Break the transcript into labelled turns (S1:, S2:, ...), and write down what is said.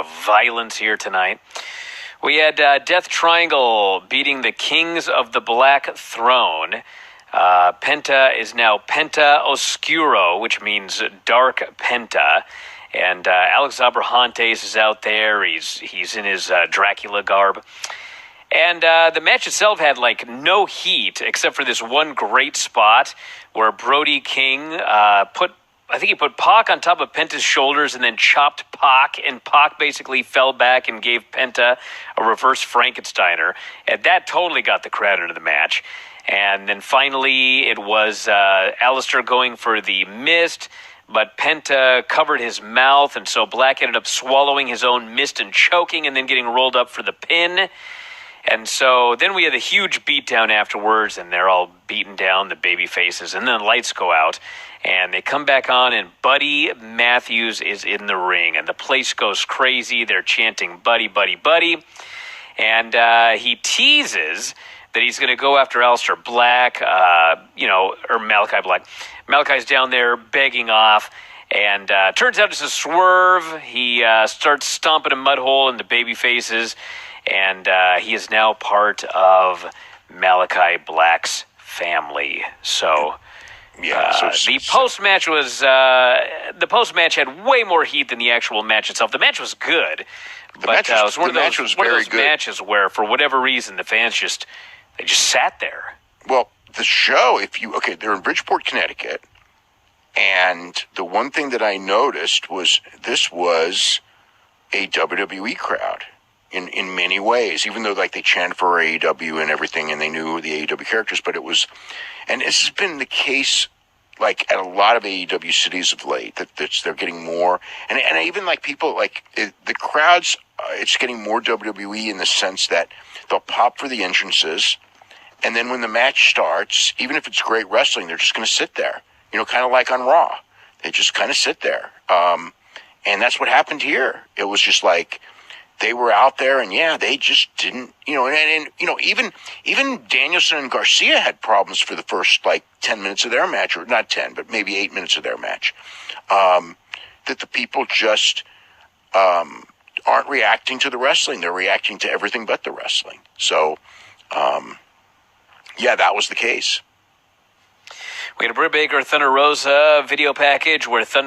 S1: of violence here tonight. We had Death Triangle beating the Kings of the Black Throne. Penta is now Penta Oscuro, which means Dark Penta. And Alex Abrahantes is out there. He's in his Dracula garb. And the match itself had, no heat, except for this one great spot where Brody King put Pac on top of Penta's shoulders and then chopped Pac, and Pac basically fell back and gave Penta a reverse Frankensteiner. And that totally got the crowd into the match. And then finally, it was Alistair going for the mist, but Penta covered his mouth, and so Black ended up swallowing his own mist and choking and then getting rolled up for the pin. And so then we had a huge beatdown afterwards, and they're all beating down the baby faces, and then the lights go out, and they come back on, and Buddy Mathews is in the ring, and the place goes crazy. They're chanting, "Buddy, Buddy, Buddy," and he teases that he's going to go after Aleister Black, or Malachi Black. Malachi's down there begging off, and turns out it's a swerve. He starts stomping a mud hole in the baby faces, and he is now part of Malachi Black's family. So, the post-match was the post-match had way more heat than the actual match itself. The match was good, but it was one of those matches where, for whatever reason, the fans just sat there.
S2: Well, the show, they're in Bridgeport, Connecticut, and the one thing that I noticed was this was a WWE crowd in many ways, even though they chanted for AEW and everything, and they knew the AEW characters, but it was, and this has been the case at a lot of AEW cities of late, that they're getting more, and even people the crowds, it's getting more WWE in the sense that they'll pop for the entrances, and then when the match starts, even if it's great wrestling, they're just going to sit there, kind of like on Raw. They just kind of sit there. And that's what happened here. It was just they were out there, and they just didn't, even Danielson and Garcia had problems for the first 10 minutes of their match, or not 10, but maybe 8 minutes of their match. That the people just aren't reacting to the wrestling. They're reacting to everything but the wrestling. So, that was the case.
S1: We had a Britt Baker Thunder Rosa video package where Thunder